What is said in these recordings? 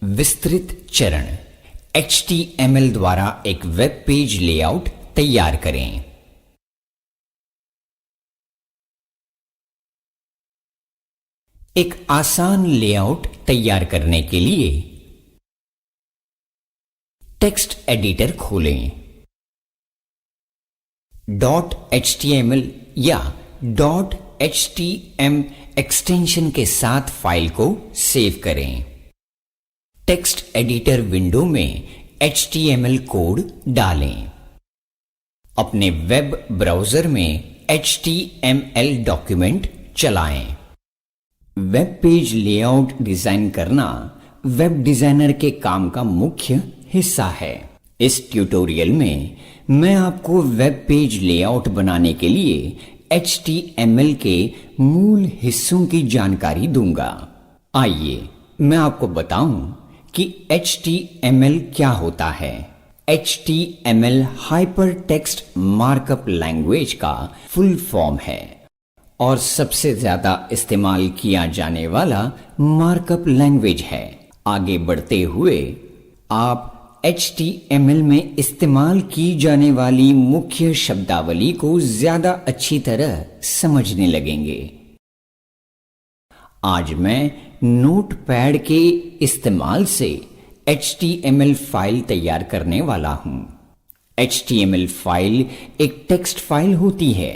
विस्तृत चरण। HTML द्वारा एक वेब पेज लेआउट तैयार करें। एक आसान लेआउट तैयार करने के लिए टेक्स्ट एडिटर खोलें। .html या .htm एक्सटेंशन के साथ फाइल को सेव करें। टेक्स्ट एडिटर विंडो में HTML कोड डालें। अपने वेब ब्राउज़र में HTML डॉक्यूमेंट चलाएं। वेब पेज लेआउट डिज़ाइन करना वेब डिज़ाइनर के काम का मुख्य हिस्सा है। इस ट्यूटोरियल में मैं आपको वेब पेज लेआउट बनाने के लिए HTML के मूल हिस्सों की जानकारी दूंगा। आइए मैं आपको बताऊं कि HTML क्या होता है। HTML हाइपरटेक्स्ट मार्कअप लैंग्वेज का फुल फॉर्म है और सबसे ज्यादा इस्तेमाल किया जाने वाला मार्कअप लैंग्वेज है। आगे बढ़ते हुए आप HTML में इस्तेमाल की जाने वाली मुख्य शब्दावली को ज्यादा अच्छी तरह समझने लगेंगे। आज मैं नोटपैड के इस्तेमाल से HTML फाइल तैयार करने वाला हूं। HTML फाइल एक टेक्स्ट फाइल होती है,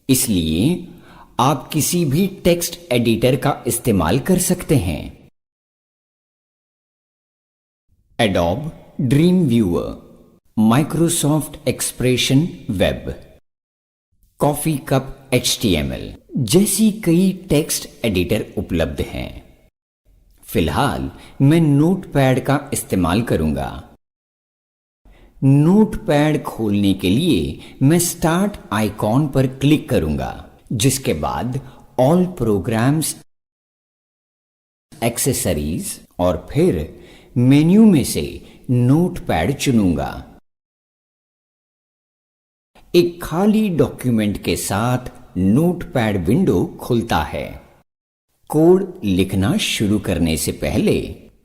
इसलिए आप किसी भी टेक्स्ट एडिटर का इस्तेमाल कर सकते हैं। Adobe dream viewer, Microsoft expression web, coffee cup HTML जैसी कई टेक्स्ट एडिटर उपलब्ध हैं। फिलहाल मैं नोटपैड का इस्तेमाल करूंगा। नोटपैड खोलने के लिए मैं स्टार्ट आइकॉन पर क्लिक करूंगा, जिसके बाद ऑल प्रोग्राम्स, एक्सेसरीज और फिर मेन्यू में से नोटपैड चुनूंगा। एक खाली डॉक्यूमेंट के साथ नोटपैड विंडो खुलता है। कोड लिखना शुरू करने से पहले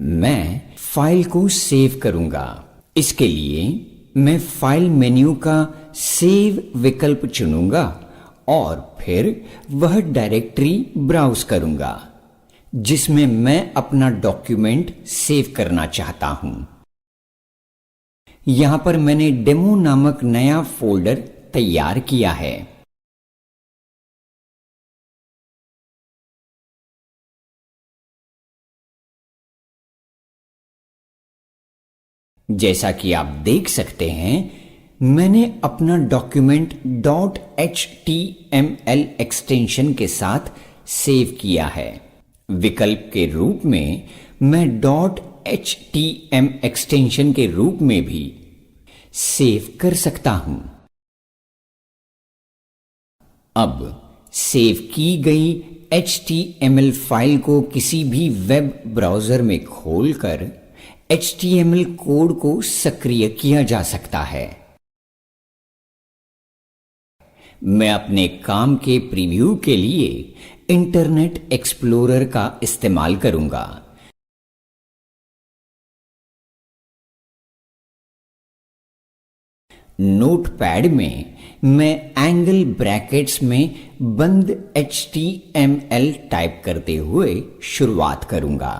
मैं फाइल को सेव करूंगा। इसके लिए मैं फाइल मेन्यू का सेव विकल्प चुनूंगा और फिर वह डायरेक्टरी ब्राउज करूंगा जिसमें मैं अपना डॉक्यूमेंट सेव करना चाहता हूं। यहां पर मैंने डेमो नामक नया फोल्डर तैयार किया है। जैसा कि आप देख सकते हैं, मैंने अपना डॉक्यूमेंट .html एक्सटेंशन के साथ सेव किया है। विकल्प के रूप में मैं .htm एक्सटेंशन के रूप में भी सेव कर सकता हूं। अब सेव की गई HTML फाइल को किसी भी वेब ब्राउज़र में खोलकर HTML कोड को सक्रिय किया जा सकता है। मैं अपने काम के प्रीव्यू के लिए इंटरनेट एक्सप्लोरर का इस्तेमाल करूंगा। नोटपैड में मैं एंगल ब्रैकेट्स में बंद HTML टाइप करते हुए शुरुआत करूंगा।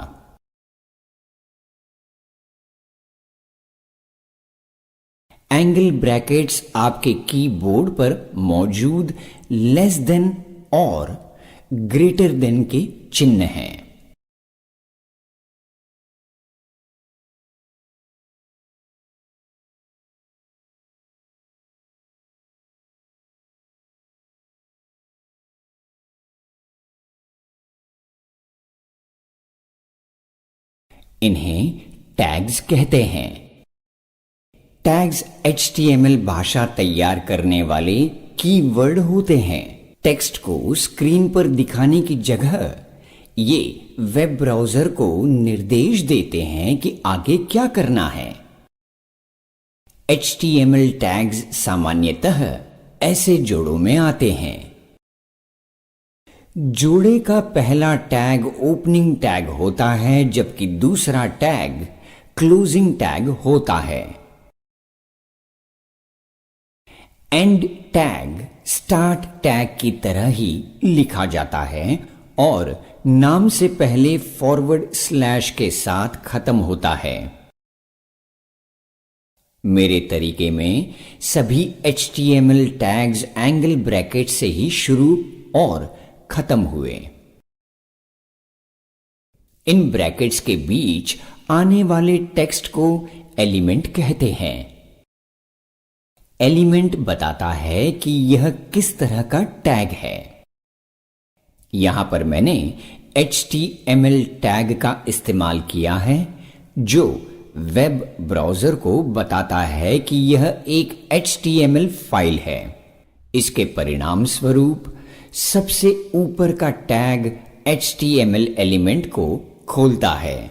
एंगल ब्रैकेट्स आपके कीबोर्ड पर मौजूद लेस देन और ग्रेटर देन के चिन्ह हैं। इन्हें टैग्स कहते हैं। टैग्स HTML भाषा तैयार करने वाले कीवर्ड होते हैं। टेक्स्ट को स्क्रीन पर दिखाने की जगह ये वेब ब्राउज़र को निर्देश देते हैं कि आगे क्या करना है। HTML टैग्स सामान्यतः ऐसे जोड़ों में आते हैं। जोड़े का पहला टैग ओपनिंग टैग होता है, जबकि दूसरा टैग क्लोजिंग टैग होता है। एंड टैग स्टार्ट टैग की तरह ही लिखा जाता है और नाम से पहले फॉरवर्ड स्लैश के साथ खत्म होता है। मेरे तरीके में सभी HTML टैग्स एंगल ब्रैकेट से ही शुरू और खत्म हुए। इन ब्रैकेट्स के बीच आने वाले टेक्स्ट को एलिमेंट कहते हैं। एलिमेंट बताता है कि यह किस तरह का टैग है। यहां पर मैंने HTML टैग का इस्तेमाल किया है, जो वेब ब्राउज़र को बताता है कि यह एक HTML फाइल है। इसके परिणाम स्वरूप सबसे ऊपर का टैग HTML एलिमेंट को खोलता है,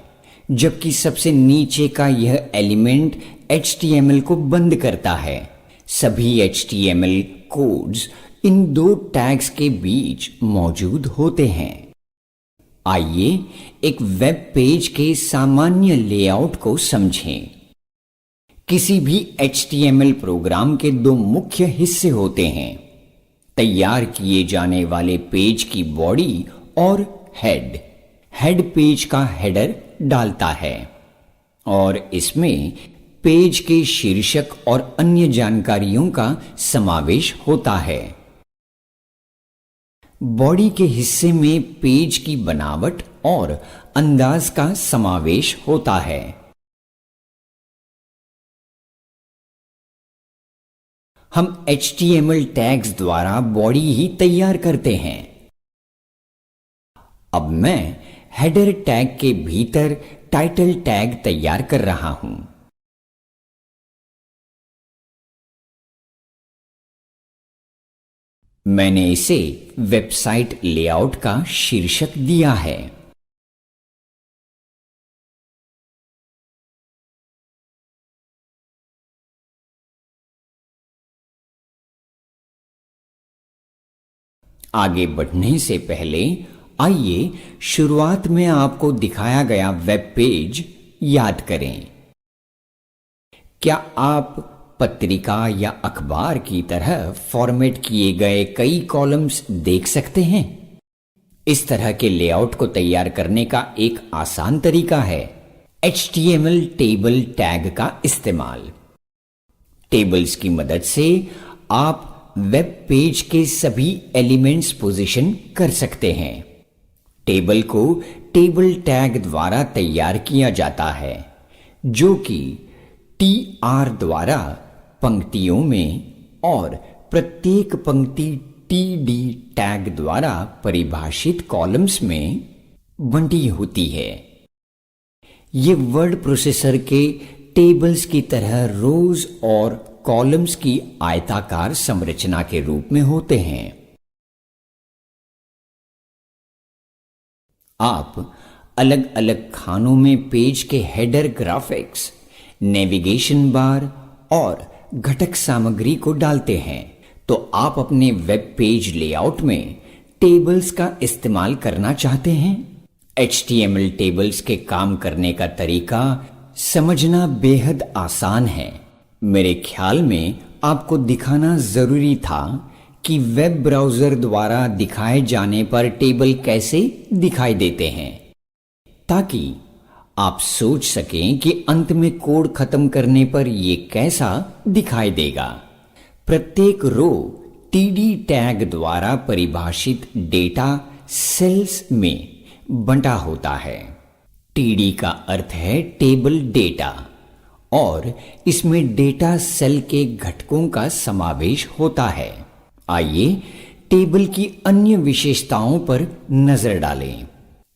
जबकि सबसे नीचे का यह एलिमेंट HTML को बंद करता है। सभी HTML कोड्स इन दो टैग्स के बीच मौजूद होते हैं। आइए एक वेब पेज के सामान्य लेआउट को समझें। किसी भी HTML प्रोग्राम के दो मुख्य हिस्से होते हैं: तैयार किए जाने वाले पेज की बॉडी और हेड। हेड पेज का हेडर डालता है और इसमें पेज के शीर्षक और अन्य जानकारियों का समावेश होता है। बॉडी के हिस्से में पेज की बनावट और अंदाज का समावेश होता है। हम HTML टैग्स द्वारा बॉडी ही तैयार करते हैं। अब मैं हेडर टैग के भीतर टाइटल टैग तैयार कर रहा हूं। मैंने इसे वेबसाइट लेआउट का शीर्षक दिया है। आगे बढ़ने से पहले आइए शुरुआत में आपको दिखाया गया वेब पेज याद करें। क्या आप पत्रिका या अखबार की तरह फॉर्मेट किए गए कई कॉलम्स देख सकते हैं? इस तरह के लेआउट को तैयार करने का एक आसान तरीका है HTML टेबल टैग का इस्तेमाल। टेबल्स की मदद से आप वेब पेज के सभी एलिमेंट्स पोजीशन कर सकते हैं। टेबल को टेबल टैग द्वारा तैयार किया जाता है, जो कि TR द्वारा पंक्तियों में और प्रत्येक पंक्ति TD टैग द्वारा परिभाषित कॉलम्स में बंटी होती है। ये वर्ड प्रोसेसर के टेबल्स की तरह रोज और कॉलम्स की आयताकार संरचना के रूप में होते हैं। आप अलग अलग खानों में पेज के हेडर ग्राफिक्स, नेविगेशन बार और घटक सामग्री को डालते हैं, तो आप अपने वेब पेज लेआउट में टेबल्स का इस्तेमाल करना चाहते हैं। HTML टेबल्स के काम करने का तरीका समझना बेहद आसान है। मेरे ख्याल में आपको दिखाना जरूरी था कि वेब ब्राउज़र द्वारा दिखाए जाने पर टेबल कैसे दिखाई देते हैं, ताकि आप सोच सकें कि अंत में कोड खत्म करने पर यह कैसा दिखाई देगा। प्रत्येक रो TD टैग द्वारा परिभाषित डेटा सेल्स में बंटा होता है। TD का अर्थ है टेबल डेटा और इसमें डेटा सेल के घटकों का समावेश होता है। आइए टेबल की अन्य विशेषताओं पर नजर डालें।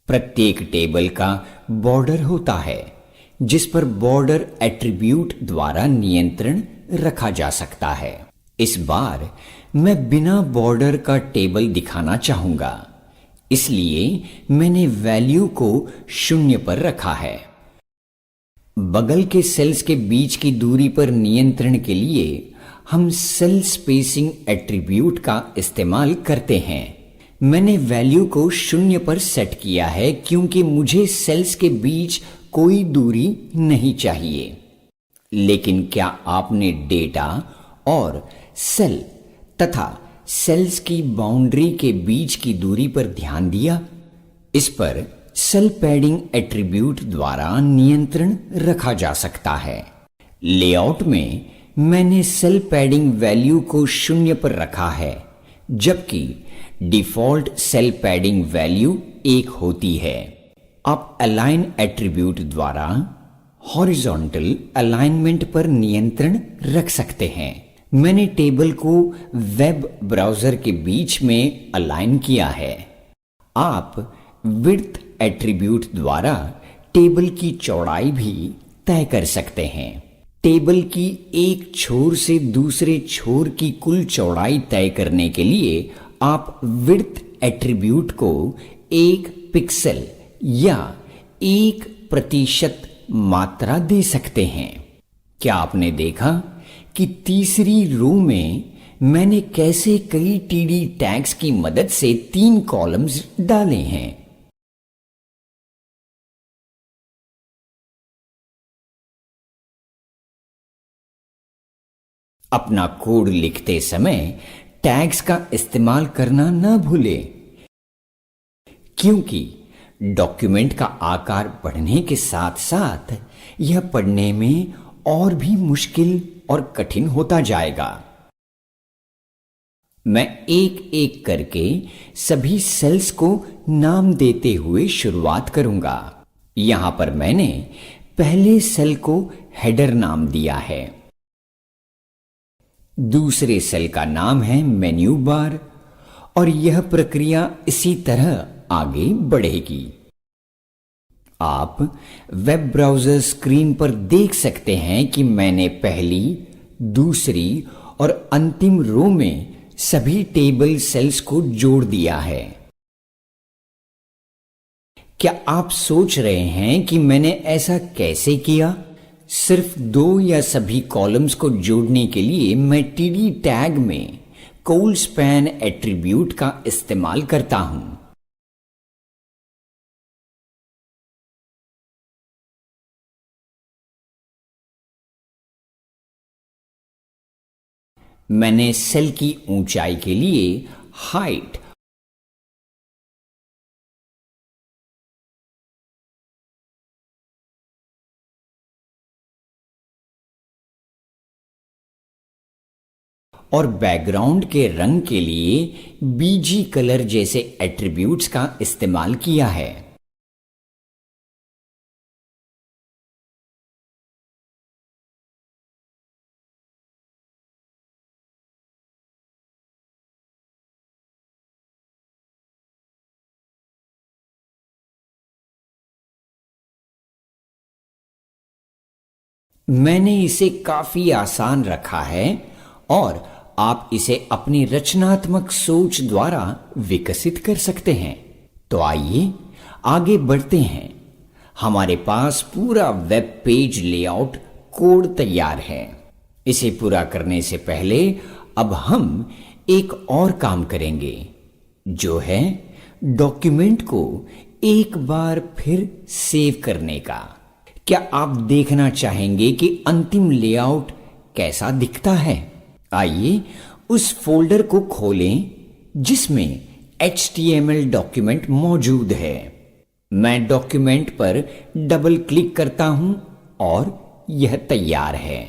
प्रत्येक टेबल का बॉर्डर होता है, जिस पर बॉर्डर एट्रीब्यूट द्वारा नियंत्रण रखा जा सकता है। इस बार मैं बिना बॉर्डर का टेबल दिखाना चाहूंगा, इसलिए मैंने वैल्यू को 0 पर रखा है। बगल के सेल्स के बीच की दूरी पर नियंत्रण के लिए हम सेल स्पेसिंग एट्रीब्यूट का इस्तेमाल करते हैं, मैंने वैल्यू को 0 पर सेट किया है क्योंकि मुझे सेल्स के बीच कोई दूरी नहीं चाहिए। लेकिन क्या आपने डेटा और सेल तथा सेल्स की बाउंड्री के बीच की दूरी पर ध्यान दिया? इस पर सेल पैडिंग एट्रीब्यूट द्वारा नियंत्रण रखा जा सकता है। लेआउट में मैंने सेल पैडिंग वैल्यू को 0 पर रखा है, जबकि डिफॉल्ट सेल पैडिंग वैल्यू 1 होती है। आप अलाइन एट्रीब्यूट द्वारा हॉरिजॉन्टल अलाइनमेंट पर नियंत्रण रख सकते हैं। मैंने टेबल को वेब ब्राउज़र के बीच में अलाइन किया है। आप विड्थ एट्रीब्यूट द्वारा टेबल की चौड़ाई भी तय कर सकते हैं। टेबल की एक छोर से दूसरे छोर की कुल चौड़ाई तय करने के लिए आप विड्थ एट्रीब्यूट को 1 पिक्सल या 1% मात्रा दे सकते हैं। क्या आपने देखा कि तीसरी रो में मैंने कैसे कई टीडी टैग्स की मदद से 3 कॉलम्स डाले हैं? अपना कोड लिखते समय टैग्स का इस्तेमाल करना न भूलें, क्योंकि डॉक्यूमेंट का आकार बढ़ने के साथ साथ यह पढ़ने में और भी मुश्किल और कठिन होता जाएगा। मैं एक एक करके सभी सेल्स को नाम देते हुए शुरुआत करूंगा। यहां पर मैंने पहले सेल को हेडर नाम दिया है। दूसरे सेल का नाम है मेन्यू बार और यह प्रक्रिया इसी तरह आगे बढ़ेगी। आप वेब ब्राउज़र स्क्रीन पर देख सकते हैं कि मैंने पहली, दूसरी और अंतिम रो में सभी टेबल सेल्स को जोड़ दिया है। क्या आप सोच रहे हैं कि मैंने ऐसा कैसे किया? सिर्फ 2 या सभी कॉलम्स को जोड़ने के लिए मैं टीडी टैग में कोलस्पैन एट्रीब्यूट का इस्तेमाल करता हूं। मैंने सेल की ऊंचाई के लिए हाइट और बैकग्राउंड के रंग के लिए बीजी कलर जैसे एट्रीब्यूट्स का इस्तेमाल किया है। मैंने इसे काफी आसान रखा है और आप इसे अपनी रचनात्मक सोच द्वारा विकसित कर सकते हैं। तो आइए आगे बढ़ते हैं। हमारे पास पूरा वेब पेज लेआउट कोड तैयार है। इसे पूरा करने से पहले अब हम एक और काम करेंगे, जो है डॉक्यूमेंट को एक बार फिर सेव करने का। क्या आप देखना चाहेंगे कि अंतिम लेआउट कैसा दिखता है? आइए उस फोल्डर को खोलें जिसमें HTML डॉक्यूमेंट मौजूद है। मैं डॉक्यूमेंट पर डबल क्लिक करता हूं और यह तैयार है।